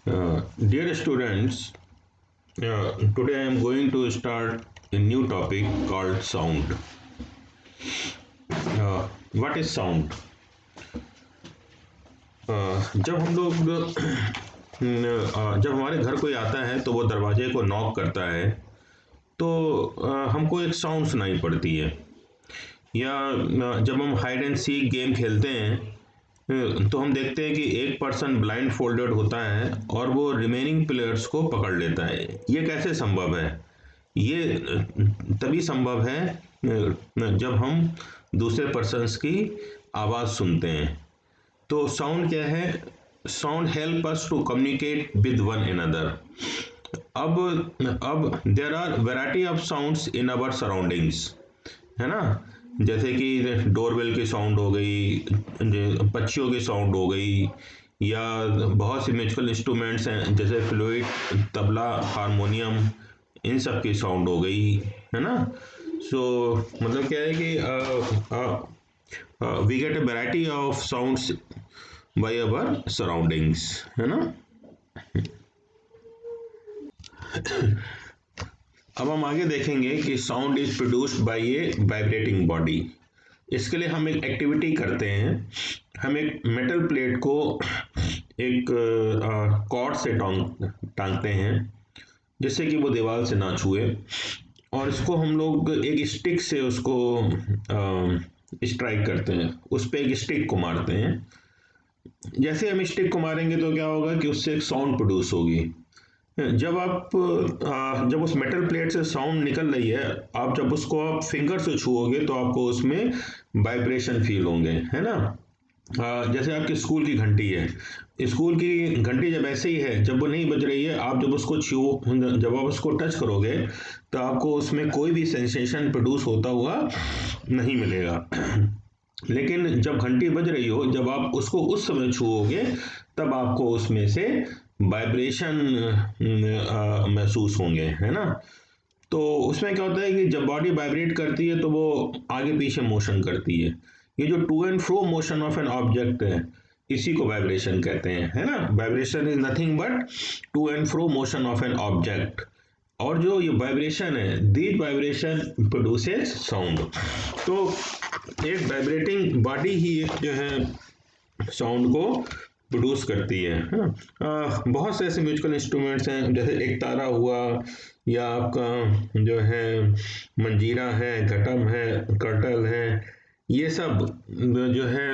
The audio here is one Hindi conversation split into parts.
Dear students, today I am going to start a new topic called sound. What is sound? जब हम लोग जब हमारे घर कोई आता है तो वो दरवाजे को नॉक करता है तो हमको एक साउंड सुनाई पड़ती है। या जब हम हाइड एंड सीक गेम खेलते हैं तो हम देखते हैं कि एक पर्सन ब्लाइंड फोल्डेड होता है और वो रिमेनिंग प्लेयर्स को पकड़ लेता है। ये कैसे संभव है? ये तभी संभव है जब हम दूसरे पर्सन्स की आवाज़ सुनते हैं। तो साउंड क्या है? Sound help us to communicate with one another. अब there are variety of sounds in our surroundings, है ना? जैसे कि डोरबेल की साउंड हो गई, पक्षियों की साउंड हो गई, या बहुत सी म्यूजिकल इंस्ट्रूमेंट्स हैं जैसे फ्लूइड, तबला, हारमोनियम, इन सब की साउंड हो गई, है ना? सो मतलब क्या है कि we get a variety of sounds by our surroundings, है ना? अब हम आगे देखेंगे कि sound is produced by a vibrating body. इसके लिए हम एक एक्टिविटी करते हैं। हम एक मेटल प्लेट को एक कॉर्ड से टांगते हैं जिससे कि वो दीवार से ना छुए, और इसको हम लोग एक स्टिक से उसको स्ट्राइक करते हैं, उस पर एक स्टिक को मारते हैं। जैसे हम स्टिक को मारेंगे तो क्या होगा कि उससे एक साउंड प्रोड्यूस होगी। जब उस मेटल प्लेट से साउंड निकल रही है, आप जब उसको आप फिंगर से छुओगे तो आपको उसमें वाइब्रेशन फील होंगे, है ना? जैसे आपकी स्कूल की घंटी है। स्कूल की घंटी जब ऐसे ही है, जब वो नहीं बज रही है, आप जब उसको जब आप उसको टच करोगे तो आपको उसमें कोई भी सेंसेशन प्रोड्यूस होता हुआ नहीं मिलेगा। लेकिन जब घंटी बज रही हो, जब आप उसको उस समय छुओगे तब आपको उसमें से वाइब्रेशन महसूस होंगे, है ना? तो उसमें क्या होता है कि जब बॉडी वाइब्रेट करती है तो वो आगे पीछे मोशन करती है। ये जो to and fro motion of an object है, इसी को वाइब्रेशन कहते हैं, है ना? Vibration is nothing but to and fro motion of an object. और जो ये वाइब्रेशन है, दिस वाइब्रेशन प्रोड्यूसेस साउंड। तो एक वाइब्रेटिंग बॉडी ही जो है साउंड को प्रोड्यूस करती है ना? बहुत से ऐसे म्यूजिकल इंस्ट्रूमेंट्स हैं, जैसे एक तारा हुआ, या आपका जो है मंजीरा है, घटम है, कर्टल है। ये सब जो है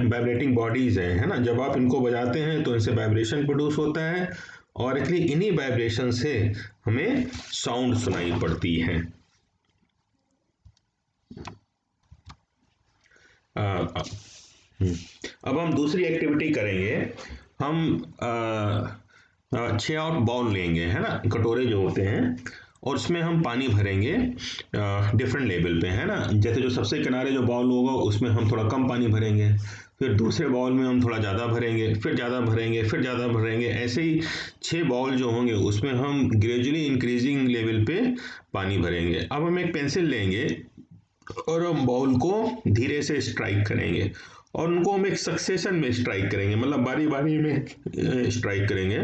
वाइब्रेटिंग बॉडीज हैं, है ना? जब आप इनको बजाते हैं तो इनसे वाइब्रेशन प्रोड्यूस होता है, और इन्हीं वाइब्रेशन से हमें साउंड सुनाई पड़ती है। अब हम दूसरी एक्टिविटी करेंगे। हम 6 आउट बाउल लेंगे, है ना? कटोरे जो होते हैं, और उसमें हम पानी भरेंगे डिफरेंट लेवल पे, है ना? जैसे जो सबसे किनारे जो बाउल होगा उसमें हम थोड़ा कम पानी भरेंगे, फिर दूसरे बाउल में हम थोड़ा ज़्यादा भरेंगे, फिर ज़्यादा भरेंगे, फिर ज़्यादा भरेंगे। ऐसे ही 6 बाउल जो होंगे उसमें हम ग्रेजुअली इंक्रीजिंग लेवल पे पानी भरेंगे। अब हम एक पेंसिल लेंगे और हम बॉल को धीरे से स्ट्राइक करेंगे, और उनको हम एक सक्सेशन में स्ट्राइक करेंगे, मतलब बारी बारी में स्ट्राइक करेंगे।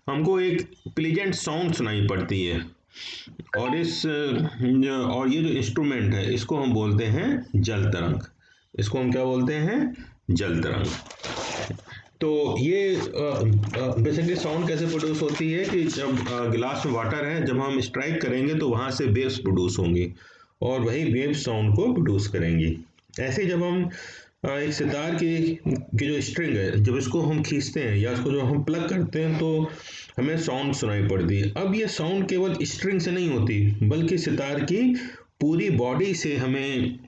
हमको एक प्लीजेंट साउंड सुनाई पड़ती है, और और ये जो इंस्ट्रूमेंट है इसको हम बोलते हैं जल तरंग। इसको हम क्या बोलते हैं? जल तरंग। तो ये बेसिकली साउंड कैसे प्रोड्यूस होती है कि जब गिलास में वाटर है, जब हम स्ट्राइक करेंगे तो वहां से वेव्स प्रोड्यूस होंगी, और वही वेव्स साउंड को प्रोड्यूस करेंगी। ऐसे जब हम एक सितार की जो स्ट्रिंग है, जब इसको हम खींचते हैं या इसको जो हम प्लग करते हैं तो हमें साउंड सुनाई पड़ती है। अब ये साउंड केवल स्ट्रिंग से नहीं होती, बल्कि सितार की पूरी बॉडी से हमें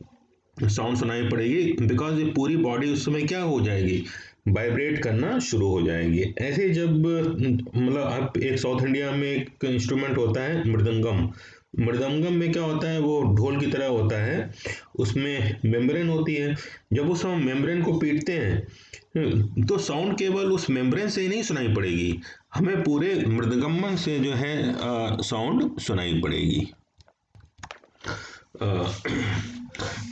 साउंड सुनाई पड़ेगी, बिकॉज ये पूरी बॉडी उस समय क्या हो जाएगी? वाइब्रेट करना शुरू हो जाएगी। ऐसे जब मतलब आप एक साउथ इंडिया में एक इंस्ट्रूमेंट होता है मृदंगम। मृदंगम में क्या होता है? वो ढोल की तरह होता है, उसमें मेम्ब्रेन होती है। जब उस हम मेम्ब्रेन को पीटते हैं तो साउंड केवल उस मेम्ब्रेन से ही नहीं सुनाई पड़ेगी, हमें पूरे मृदंगम से जो है साउंड सुनाई पड़ेगी।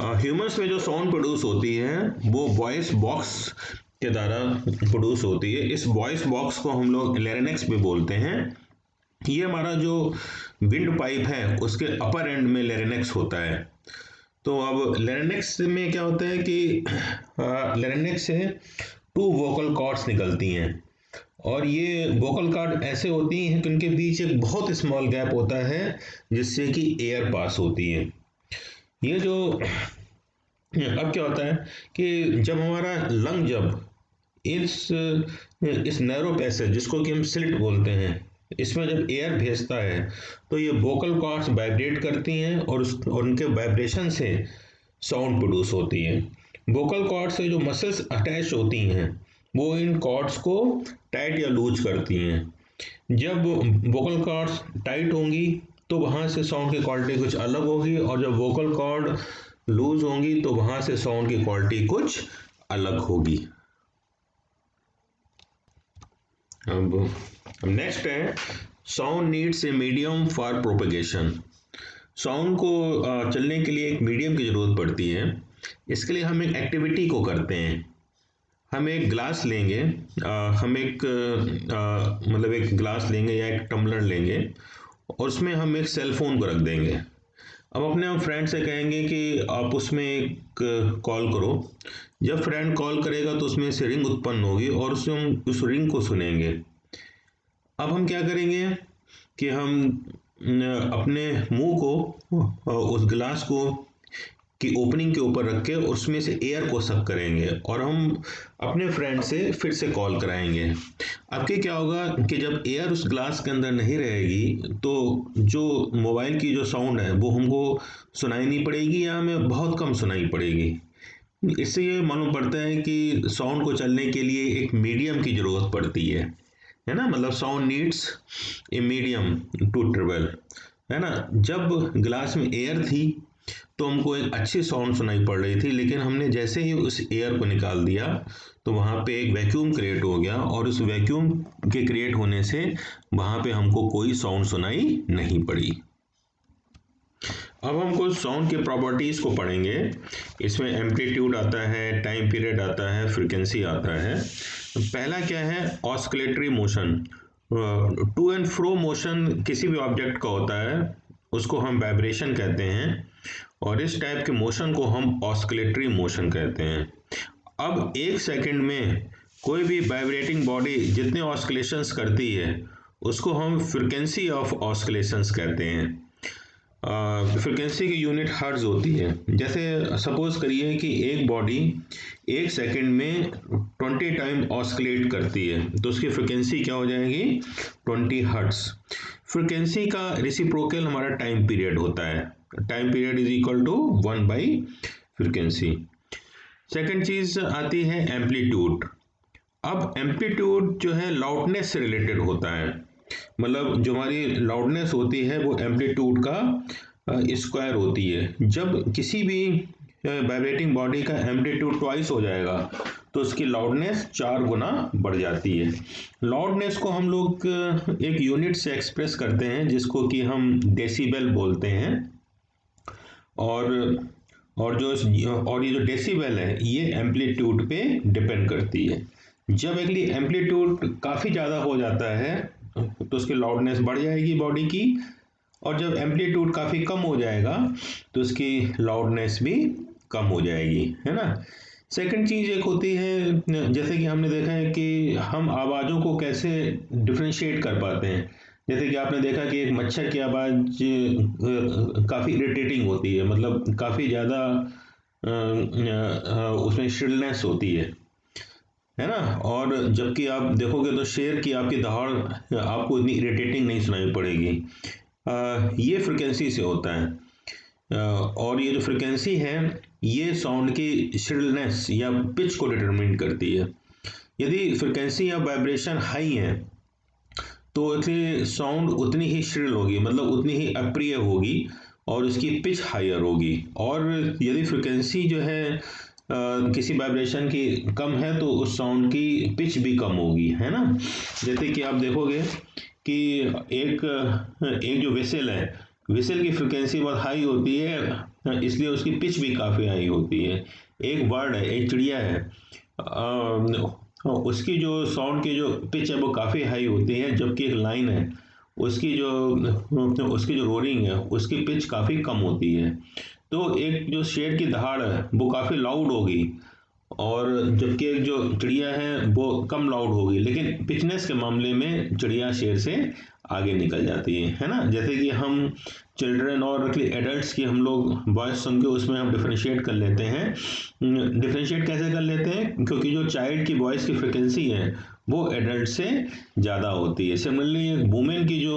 ह्यूमंस में जो साउंड प्रोड्यूस होती है वो वॉइस बॉक्स के द्वारा प्रोड्यूस होती है। इस वॉइस बॉक्स को हम लोग लैरिंक्स भी बोलते हैं। ये हमारा जो विंड पाइप है उसके अपर एंड में लैरिंक्स होता है। तो अब लैरिंक्स में क्या होता है कि लैरिंक्स से 2 वोकल कॉर्ड्स निकलती हैं, और ये वोकल कॉर्ड ऐसे होती हैं कि उनके बीच एक बहुत स्मॉल गैप होता है जिससे कि एयर पास होती है। ये जो अब क्या होता है कि जब हमारा लंग जब इस नैरो पैसेज जिसको कि हम स्लिट बोलते हैं, इसमें जब एयर भेजता है तो ये वोकल कॉर्ड्स वाइब्रेट करती हैं और उनके वाइब्रेशन से साउंड प्रोड्यूस होती है। वोकल कॉर्ड से जो मसल्स अटैच होती हैं वो इन कॉर्ड्स को टाइट या लूज करती हैं। जब वोकल कॉर्ड्स टाइट होंगी तो वहाँ से साउंड की क्वालिटी कुछ अलग होगी, और जब वोकल कॉर्ड लूज होंगी तो वहाँ से साउंड की क्वालिटी कुछ अलग होगी। अब नेक्स्ट है sound needs a medium for propagation. Sound को चलने के लिए एक मीडियम की ज़रूरत पड़ती है। इसके लिए हम एक एक्टिविटी को करते हैं। हम एक ग्लास लेंगे, हम एक मतलब एक ग्लास लेंगे या एक टम्बलर लेंगे, और उसमें हम एक सेल फोन को रख देंगे। अब अपने फ्रेंड से कहेंगे कि आप उसमें एक कॉल करो। जब फ्रेंड कॉल करेगा तो उसमें से रिंग उत्पन्न होगी और उसमें हम उस रिंग को सुनेंगे। अब हम क्या करेंगे कि हम अपने मुंह को उस ग्लास को की ओपनिंग के ऊपर रख के उसमें से एयर को सक करेंगे, और हम अपने फ्रेंड से फिर से कॉल कराएंगे। अब क्या होगा कि जब एयर उस ग्लास के अंदर नहीं रहेगी तो जो मोबाइल की जो साउंड है वो हमको सुनाई नहीं पड़ेगी या हमें बहुत कम सुनाई पड़ेगी। इससे ये मालूम पड़ता है कि साउंड को चलने के लिए एक मीडियम की ज़रूरत पड़ती है ना। मतलब sound needs a medium to travel, है ना। जब ग्लास में एयर थी तो हमको एक अच्छी साउंड सुनाई पड़ रही थी, लेकिन हमने जैसे ही उस एयर को निकाल दिया तो वहाँ पे एक वैक्यूम क्रिएट हो गया, और उस वैक्यूम के क्रिएट होने से वहाँ पे हमको कोई साउंड सुनाई नहीं पड़ी। अब हम कुछ साउंड के प्रॉपर्टीज को पढ़ेंगे। इसमें एम्पलीट्यूड आता है, टाइम पीरियड आता है, फ्रीक्वेंसी आता है। पहला क्या है, oscillatory motion. To and fro motion किसी भी ऑब्जेक्ट का होता है, उसको हम वाइब्रेशन कहते हैं, और इस टाइप के मोशन को हम ऑस्किलेटरी मोशन कहते हैं। अब 1 सेकंड में कोई भी वाइब्रेटिंग बॉडी जितने ऑस्किलेशंस करती है उसको हम फ्रीक्वेंसी ऑफ ऑस्किलेशंस कहते हैं। फ्रिक्वेंसी की यूनिट हर्ट्ज होती है। जैसे सपोज करिए कि एक बॉडी 1 सेकंड में 20 टाइम ऑस्किलेट करती है तो उसकी फ्रिक्वेंसी क्या हो जाएगी, 20 हर्ट्ज। फ्रिक्वेंसी का रेसिप्रोकल हमारा टाइम पीरियड होता है। Time period is equal to one by frequency. Second चीज आती है एम्पलीट्यूड। अब एम्पलीट्यूड जो है लाउडनेस से रिलेटेड होता है। मतलब जो हमारी लाउडनेस होती है वो एम्पलीट्यूड का स्क्वायर होती है। जब किसी भी वाइब्रेटिंग बॉडी का एम्पलीट्यूड ट्वाइस हो जाएगा तो उसकी लाउडनेस 4 गुना बढ़ जाती है। लाउडनेस को हम लोग एक यूनिट से एक्सप्रेस करते हैं जिसको कि हम डेसिबल बोलते हैं। और ये जो डेसिबल है ये एम्पलीट्यूड पे डिपेंड करती है। जब एक्चुअली एम्पलीट्यूड काफ़ी ज़्यादा हो जाता है तो उसकी लाउडनेस बढ़ जाएगी बॉडी की, और जब एम्पलीट्यूड काफ़ी कम हो जाएगा तो उसकी लाउडनेस भी कम हो जाएगी, है ना। सेकंड चीज़ एक होती है, जैसे कि हमने देखा है कि हम आवाज़ों को कैसे डिफ्रेंशिएट कर पाते हैं। जैसे कि आपने देखा कि एक मच्छर की आवाज़ काफ़ी इरिटेटिंग होती है, मतलब काफ़ी ज़्यादा उसमें श्रिलनेस होती है ना। और जबकि आप देखोगे तो शेर की आपकी दहाड़ आपको इतनी इरिटेटिंग नहीं सुनाई पड़ेगी। ये फ्रिक्वेंसी से होता है। और ये जो फ्रिक्वेंसी है ये साउंड की श्रिलनेस या पिच को डिटरमिन करती है। यदि फ्रिक्वेंसी या वाइब्रेशन हाई है तो इसकी साउंड उतनी ही श्रिल होगी, मतलब उतनी ही अप्रिय होगी, और उसकी पिच हायर होगी। और यदि फ्रिक्वेंसी जो है किसी वाइब्रेशन की कम है तो उस साउंड की पिच भी कम होगी, है ना। जैसे कि आप देखोगे कि एक एक जो विसल है, विसल की फ्रिक्वेंसी बहुत हाई होती है, इसलिए उसकी पिच भी काफ़ी हाई होती है। एक बर्ड है, एक चिड़िया है, उसकी जो साउंड की जो पिच है वो काफ़ी हाई होती है, जबकि एक लाइन है उसकी जो रोरिंग है उसकी पिच काफ़ी कम होती है। तो एक जो शेर की दहाड़ है वो काफ़ी लाउड होगी, और जबकि एक जो चिड़िया है वो कम लाउड होगी, लेकिन पिचनेस के मामले में चिड़िया शेर से आगे निकल जाती है ना। जैसे कि हम चिल्ड्रन और एडल्ट्स की हम लोग वॉइस सुन के उसमें हम डिफ्रेंशिएट कर लेते हैं। डिफ्रेंशिएट कैसे कर लेते हैं? क्योंकि जो चाइल्ड की वॉइस की फ्रिक्वेंसी है वो एडल्ट से ज़्यादा होती है। सिमिलरली एक वुमेन की जो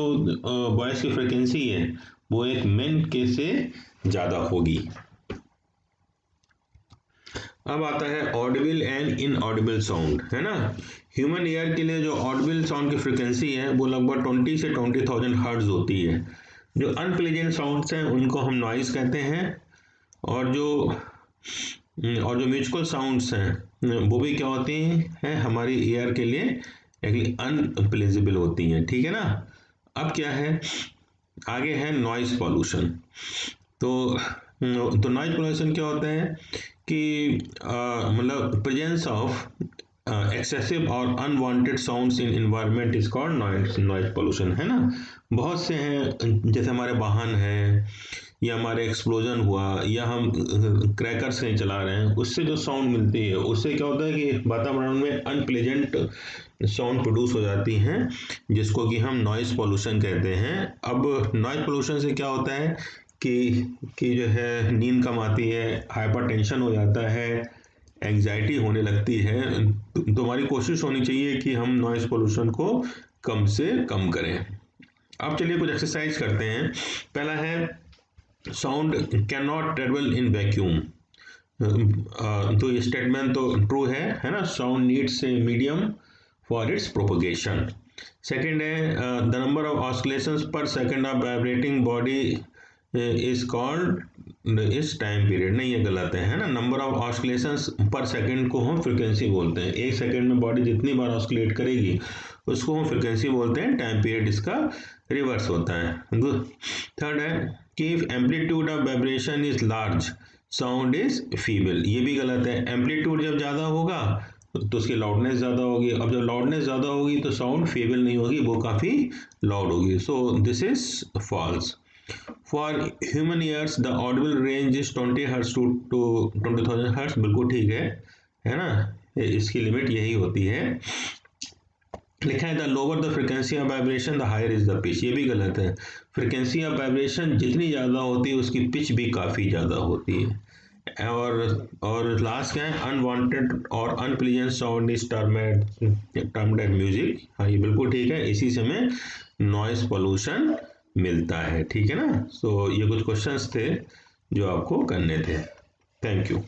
वॉइस की फ्रिक्वेंसी है वो एक मेन के से ज़्यादा होगी। अब आता है ऑडिबल एंड इनऑडिबल साउंड, है ना। ह्यूमन ईयर के लिए जो ऑडिबल साउंड की फ्रिक्वेंसी है वो लगभग 20 से 20,000 हर्ट्ज होती है। जो अनप्लेजेंट साउंड्स हैं उनको हम नॉइज कहते हैं, और जो म्यूजिकल साउंड्स हैं वो भी क्या होती हैं, हमारी ईयर के लिए एक्चुअली अनप्लेजेबल होती हैं, ठीक है ना। अब क्या है, आगे है नॉइज पॉल्यूशन। तो नॉइज पॉल्यूशन क्या होता है कि मतलब प्रेजेंस ऑफ एक्सेसिव और unwanted sounds in environment is called noise pollution, है ना। बहुत से हैं, जैसे हमारे वाहन हैं, या हमारे एक्सप्लोजन हुआ, या हम क्रैकर्स कहीं चला रहे हैं, उससे जो साउंड मिलती है उससे क्या होता है कि वातावरण में अनप्लेजेंट साउंड प्रोड्यूस हो जाती हैं, जिसको कि हम नॉइज पोल्यूशन कहते हैं। अब नॉइज पोल्यूशन से क्या होता है कि जो है नींद कम आती है, हाइपरटेंशन हो जाता है, एंग्जाइटी होने लगती है। तो हमारी कोशिश होनी चाहिए कि हम नॉइज पोल्यूशन को कम से कम करें। अब चलिए कुछ एक्सरसाइज करते हैं। पहला है sound can not travel in vacuum. तो ये स्टेटमेंट तो ट्रू है ना। Sound needs a medium for its propagation. Second है द नंबर ऑफ ऑस्किलेशंस पर second of vibrating body is called इस टाइम पीरियड। नहीं, ये गलत है ना। नंबर ऑफ ऑस्किलेशंस पर सेकेंड को हम फ्रिक्वेंसी बोलते हैं। एक सेकेंड में बॉडी जितनी बार ऑस्किलेट करेगी उसको हम फ्रिक्वेंसी बोलते हैं। टाइम पीरियड इसका रिवर्स होता है। थर्ड है कि if amplitude of vibration is large sound is feeble. ये भी गलत है। एम्पलीट्यूड जब ज़्यादा होगा तो उसकी लाउडनेस ज़्यादा होगी। अब जब लाउडनेस ज़्यादा होगी तो साउंड फेबल नहीं होगी, वो काफ़ी लाउड होगी। So this is false. For human ears the audible range is 20 hertz to 20,000 hertz. बिल्कुल ठीक है ना। इसकी लिमिट यही होती है। लिखा है the lower the frequency of vibration the higher is the pitch. ये भी गलत है। फ्रिक्वेंसी ऑफ वाइब्रेशन जितनी ज़्यादा होती है उसकी पिच भी काफ़ी ज़्यादा होती है। और लास्ट क्या है, अनवांटेड और unpleasant sound is termed as music. हाँ, ये बिल्कुल ठीक है। इसी से हमें नॉइज पोल्यूशन मिलता है, ठीक है ना। सो ये कुछ क्वेश्चंस थे जो आपको करने थे। Thank you.